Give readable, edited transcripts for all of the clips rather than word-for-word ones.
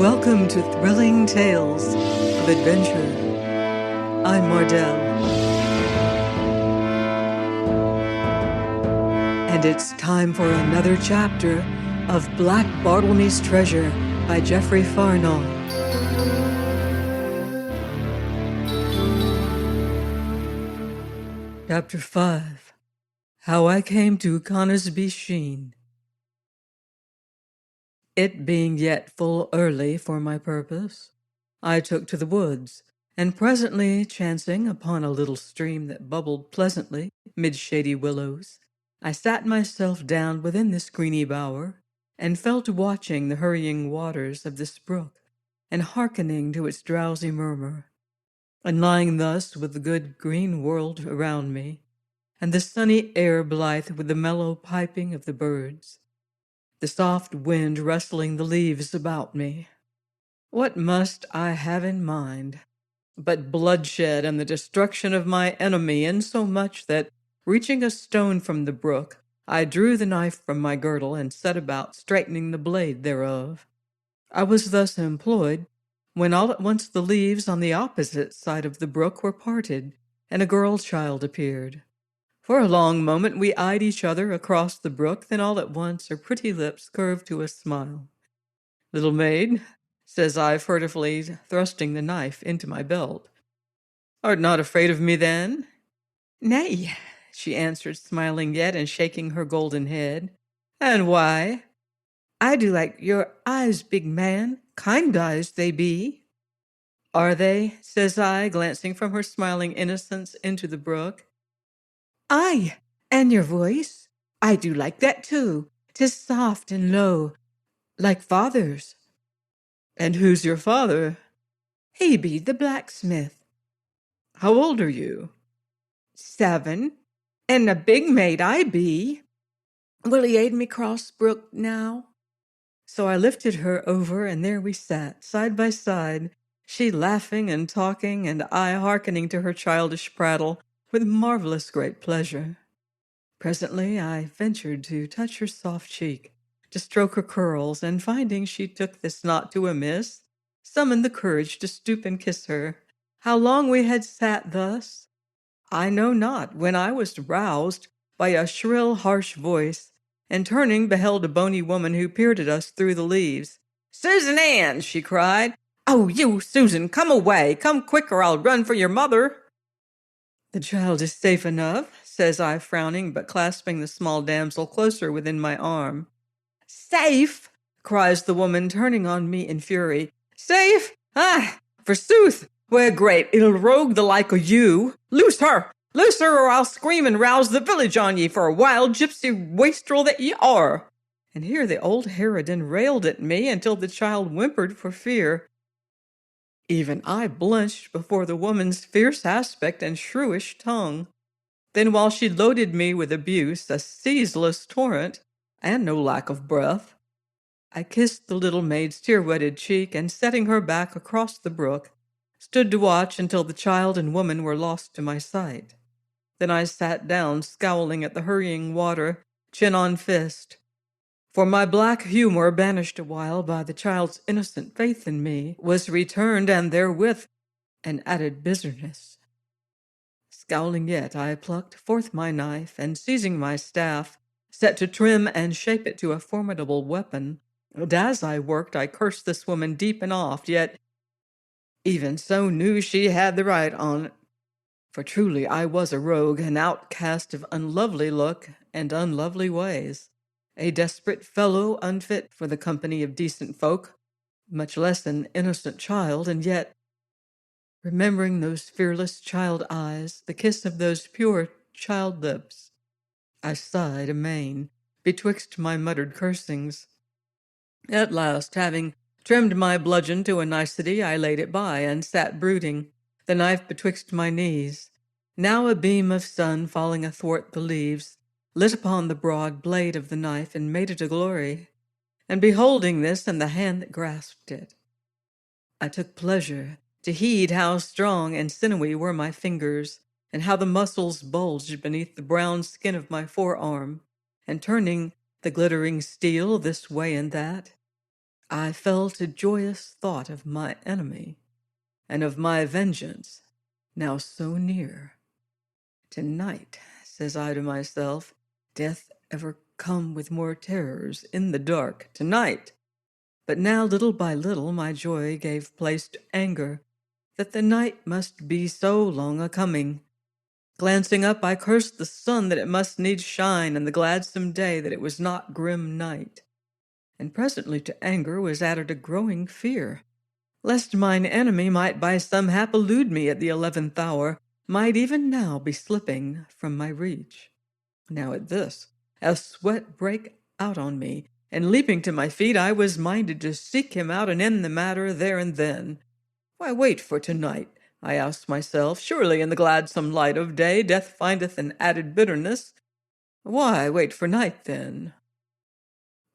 Welcome to Thrilling Tales of Adventure. I'm Mardell, and it's time for another chapter of Black Bartlemy's Treasure by Jeffery Farnol. Chapter 5. How I Came to CONISBY, SHENE. It being yet full early for my purpose, I took to the woods, and presently chancing upon a little stream that bubbled pleasantly mid shady willows, I sat myself down within this greeny bower, and fell to watching the hurrying waters of this brook, and hearkening to its drowsy murmur. And lying thus with the good green world around me, and the sunny air blithe with the mellow piping of the birds, the soft wind rustling the leaves about me, what must I have in mind but bloodshed and the destruction of my enemy, insomuch that, reaching a stone from the brook, I drew the knife from my girdle and set about straightening the blade thereof. I was thus employed, when all at once the leaves on the opposite side of the brook were parted, and a girl-child appeared. For a long moment we eyed each other across the brook, then all at once her pretty lips curved to a smile. "Little maid," says I, furtively thrusting the knife into my belt, "art not afraid of me then?" "Nay," she answered, smiling yet and shaking her golden head. "And why?" "I do like your eyes, big man. Kind eyes they be." "Are they?" says I, glancing from her smiling innocence into the brook. "Aye, and your voice. I do like that too. 'Tis soft and low, like father's." "And who's your father?" "He be the blacksmith." "How old are you?" "7, and a big maid I be. Will he aid me cross brook now?" So I lifted her over, and there we sat, side by side, she laughing and talking, and I hearkening to her childish prattle with marvelous great pleasure. Presently I ventured to touch her soft cheek, to stroke her curls, and finding she took this not too amiss, summoned the courage to stoop and kiss her. How long we had sat thus, I know not, when I was roused by a shrill, harsh voice, and turning beheld a bony woman who peered at us through the leaves. "Susan Ann!" she cried. "Oh, you, Susan, come away! Come quick, or I'll run for your mother!" "The child is safe enough," says I, frowning, but clasping the small damsel closer within my arm. "Safe!" cries the woman, turning on me in fury. "Safe? Ah, forsooth! We're great ill rogue the like o' you. Loose her! Loose her, or I'll scream and rouse the village on ye for a wild gypsy wastrel that ye are." And here the old harridan railed at me until the child whimpered for fear. Even I blenched before the woman's fierce aspect and shrewish tongue. Then, while she loaded me with abuse, a ceaseless torrent, and no lack of breath, I kissed the little maid's tear-wetted cheek, and setting her back across the brook, stood to watch until the child and woman were lost to my sight. Then I sat down, scowling at the hurrying water, chin on fist. For my black humor, banished a while by the child's innocent faith in me, was returned, and therewith an added bitterness. Scowling yet, I plucked forth my knife, and seizing my staff, set to trim and shape it to a formidable weapon. And as I worked, I cursed this woman deep and oft, yet even so knew she had the right on't. For truly I was a rogue, an outcast of unlovely look and unlovely ways, a desperate fellow unfit for the company of decent folk, much less an innocent child, and yet, remembering those fearless child eyes, the kiss of those pure child lips, I sighed amain betwixt my muttered cursings. At last, having trimmed my bludgeon to a nicety, I laid it by, and sat brooding, the knife betwixt my knees. Now a beam of sun falling athwart the leaves lit upon the broad blade of the knife and made it a glory. And beholding this and the hand that grasped it, I took pleasure to heed how strong and sinewy were my fingers, and how the muscles bulged beneath the brown skin of my forearm, and turning the glittering steel this way and that, I fell to joyous thought of my enemy, and of my vengeance, now so near. Tonight, says I to myself, death ever come with more terrors in the dark, tonight. But now, little by little, my joy gave place to anger, that the night must be so long a coming. Glancing up, I cursed the sun that it must needs shine, and the gladsome day that it was not grim night. And presently to anger was added a growing fear, lest mine enemy might by some hap elude me at the 11th hour, might even now be slipping from my reach. Now at this, a sweat brake out on me, and leaping to my feet, I was minded to seek him out and end the matter there and then. Why wait for tonight? I asked myself. Surely in the gladsome light of day death findeth an added bitterness. Why wait for night then?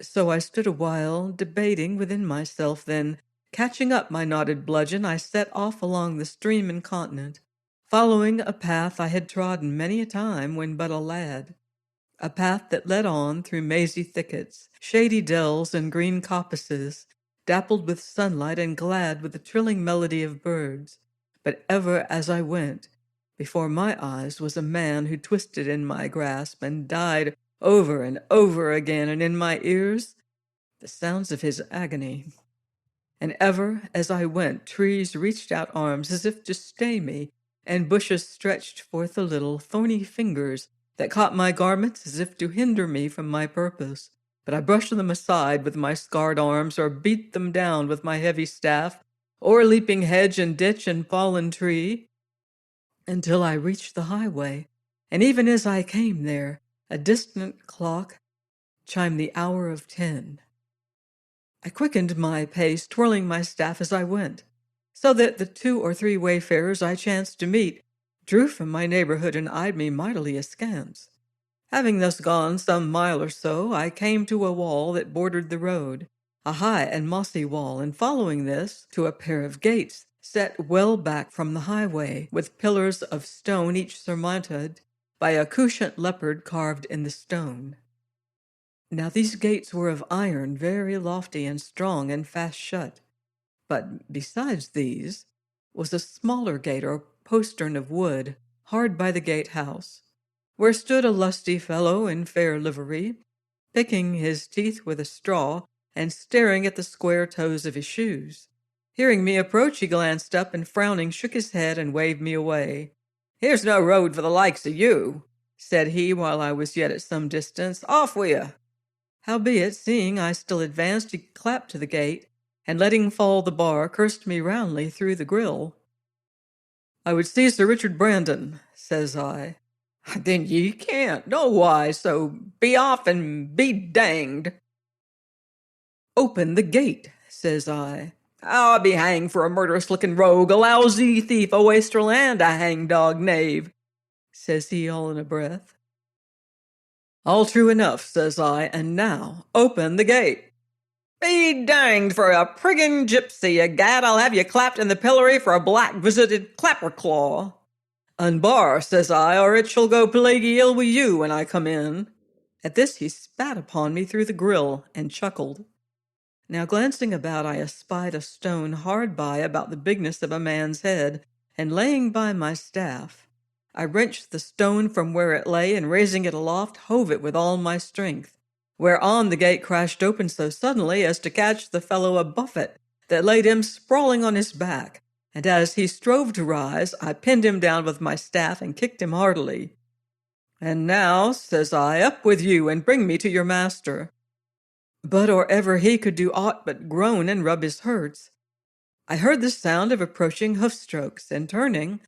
So I stood a while, debating within myself, then, catching up my knotted bludgeon, I set off along the stream incontinent, following a path I had trodden many a time when but a lad, a path that led on through mazy thickets, shady dells, and green coppices, dappled with sunlight and glad with the trilling melody of birds. But ever as I went, before my eyes was a man who twisted in my grasp and died over and over again, and in my ears the sounds of his agony. And ever as I went, trees reached out arms as if to stay me, and bushes stretched forth the little thorny fingers that caught my garments as if to hinder me from my purpose. But I brushed them aside with my scarred arms, or beat them down with my heavy staff, or leaping hedge and ditch and fallen tree, until I reached the highway. And even as I came there, a distant clock chimed the hour of 10. I quickened my pace, twirling my staff as I went, so that the 2 or 3 wayfarers I chanced to meet drew from my neighborhood and eyed me mightily askance. Having thus gone some mile or so, I came to a wall that bordered the road, a high and mossy wall, and following this to a pair of gates set well back from the highway, with pillars of stone each surmounted by a couchant leopard carved in the stone. Now these gates were of iron, very lofty and strong, and fast shut. But besides these was a smaller gate or postern of wood, hard by the gatehouse, where stood a lusty fellow in fair livery, picking his teeth with a straw, and staring at the square toes of his shoes. Hearing me approach, he glanced up, and frowning shook his head and waved me away. "Here's no road for the likes of you," said he, while I was yet at some distance. "Off wi' you." Howbeit, seeing I still advanced, he clapped to the gate, and letting fall the bar, cursed me roundly through the grill. "I would see Sir Richard Brandon," says I. "Then ye can't, no wise, so be off and be danged." "Open the gate," says I. "I'll be hanged for a murderous-looking rogue, a lousy thief, a wastrel, and a hangdog knave," says he all in a breath. "All true enough," says I, "and now open the gate." "Be danged for a prigging gypsy, egad, I'll have you clapped in the pillory for a black-visited clapper-claw." "Unbar," says I, "or it shall go plaguey ill with you when I come in." At this he spat upon me through the grill, and chuckled. Now glancing about, I espied a stone hard by about the bigness of a man's head, and laying by my staff, I wrenched the stone from where it lay, and raising it aloft, hove it with all my strength, whereon the gate crashed open so suddenly as to catch the fellow a buffet that laid him sprawling on his back, and as he strove to rise, I pinned him down with my staff and kicked him heartily. "And now," says I, "up with you, and bring me to your master." But or ever he could do aught but groan and rub his hurts, I heard the sound of approaching hoof-strokes, and turning,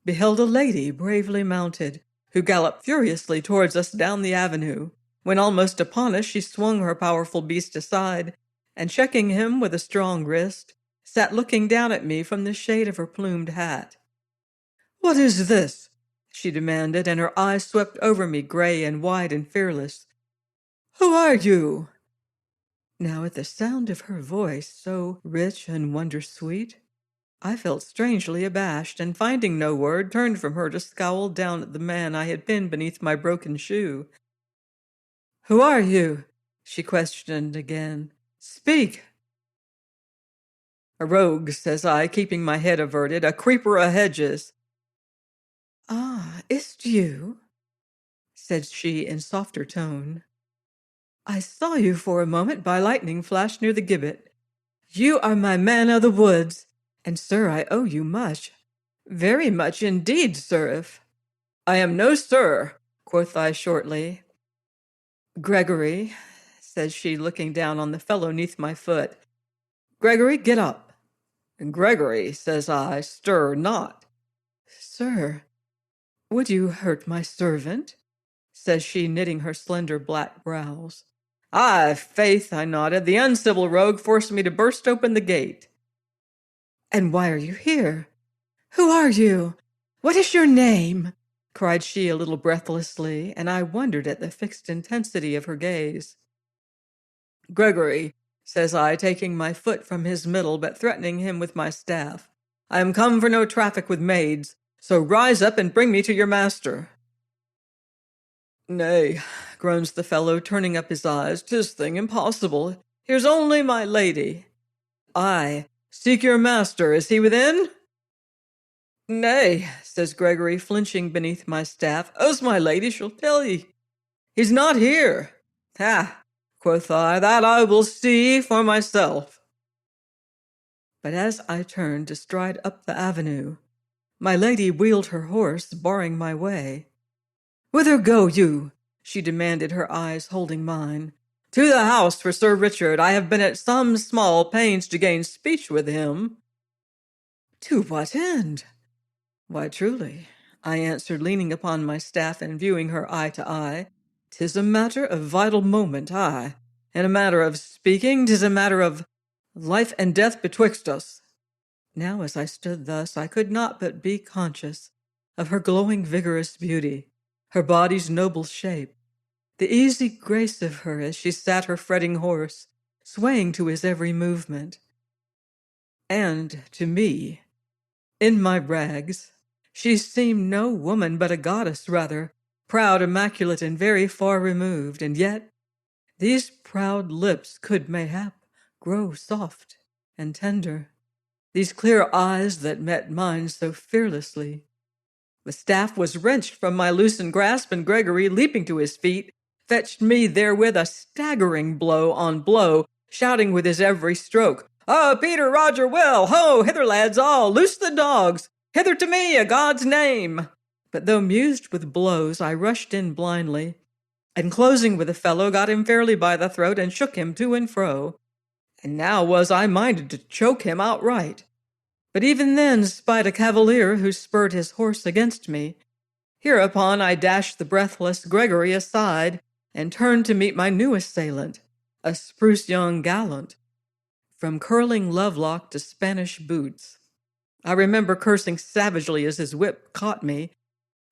beheld a lady bravely mounted, who galloped furiously towards us down the avenue. When almost upon us, she swung her powerful beast aside, and checking him with a strong wrist, sat looking down at me from the shade of her plumed hat. "What is this?" she demanded, and her eyes swept over me, gray and wide and fearless. "Who are you?" Now at the sound of her voice, so rich and wonder-sweet, I felt strangely abashed, and finding no word, turned from her to scowl down at the man I had pinned beneath my broken shoe. "Who are you?" she questioned again. "Speak!" "A rogue," says I, keeping my head averted, "a creeper o' hedges." "Ah, is't you?" said she in softer tone. "I saw you for a moment by lightning flash near the gibbet. You are my man o' the woods, and, sir, I owe you much. Very much indeed, sirrah." "I am no sir," quoth I shortly. "Gregory," says she, looking down on the fellow neath my foot. "Gregory, get up." "Gregory," says I, "stir not." "Sir, would you hurt my servant?" says she, knitting her slender black brows. "Aye, faith," I nodded, "the uncivil rogue forced me to burst open the gate." "And why are you here? Who are you? What is your name?" cried she a little breathlessly, and I wondered at the fixed intensity of her gaze. "Gregory," says I, taking my foot from his middle, but threatening him with my staff, "I am come for no traffic with maids, so rise up and bring me to your master." "Nay," groans the fellow, turning up his eyes, "'tis thing impossible. Here's only my lady." "Aye, seek your master. Is he within?" "Nay," says Gregory, flinching beneath my staff, "as my lady shall tell ye. He's not here." "Ha," quoth I, "that I will see for myself." But as I turned to stride up the avenue, my lady wheeled her horse, barring my way. "Whither go you?" she demanded, her eyes holding mine. "To the house for Sir Richard. I have been at some small pains to gain speech with him." "To what end?" "Why, truly," I answered, leaning upon my staff and viewing her eye to eye, "'tis a matter of vital moment, aye. In a matter of speaking, 'tis a matter of life and death betwixt us." Now, as I stood thus, I could not but be conscious of her glowing, vigorous beauty, her body's noble shape, the easy grace of her as she sat her fretting horse, swaying to his every movement. And to me, in my rags, she seemed no woman but a goddess rather, proud, immaculate, and very far removed, and yet these proud lips could mayhap grow soft and tender, these clear eyes that met mine so fearlessly. The staff was wrenched from my loosened grasp, and Gregory, leaping to his feet, fetched me therewith a staggering blow on blow, shouting with his every stroke, "Oh, Peter, Roger, Will, ho, hither, lads all, loose the dogs, hither to me, a God's name." But though mused with blows, I rushed in blindly, and closing with the fellow, got him fairly by the throat and shook him to and fro. And now was I minded to choke him outright. But even then spied a cavalier who spurred his horse against me. Hereupon I dashed the breathless Gregory aside and turned to meet my new assailant, a spruce young gallant, from curling lovelock to Spanish boots. I remember cursing savagely as his whip caught me.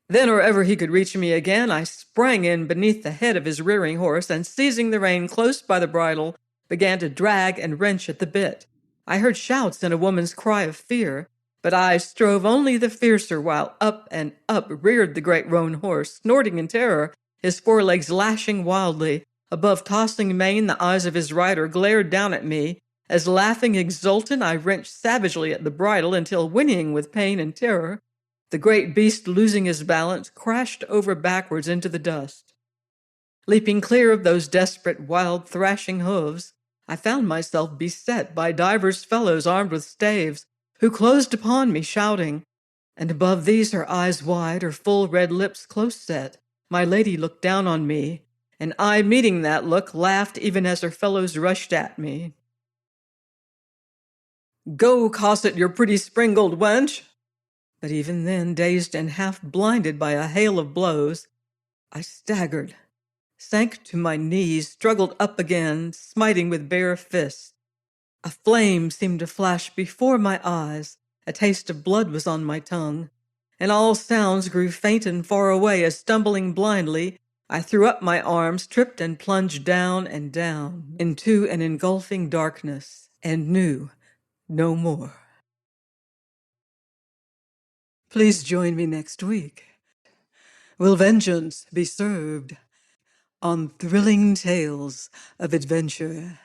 Then, or ever he could reach me again, I sprang in beneath the head of his rearing horse, and seizing the rein close by the bridle, began to drag and wrench at the bit. I heard shouts and a woman's cry of fear, but I strove only the fiercer, while up and up reared the great roan horse, snorting in terror, his forelegs lashing wildly. Above tossing mane, the eyes of his rider glared down at me, as, laughing exultant, I wrenched savagely at the bridle until, whinnying with pain and terror, the great beast, losing his balance, crashed over backwards into the dust. Leaping clear of those desperate, wild, thrashing hooves, I found myself beset by divers fellows armed with staves, who closed upon me, shouting. And above these, her eyes wide, her full red lips close set, my lady looked down on me, and I, meeting that look, laughed even as her fellows rushed at me. "Go, Cosset, your pretty springled wench!" But even then, dazed and half blinded by a hail of blows, I staggered, sank to my knees, struggled up again, smiting with bare fists. A flame seemed to flash before my eyes, a taste of blood was on my tongue, and all sounds grew faint and far away as, stumbling blindly, I threw up my arms, tripped and plunged down and down into an engulfing darkness, and knew no more. Please join me next week. Will vengeance be served on thrilling tales of adventure?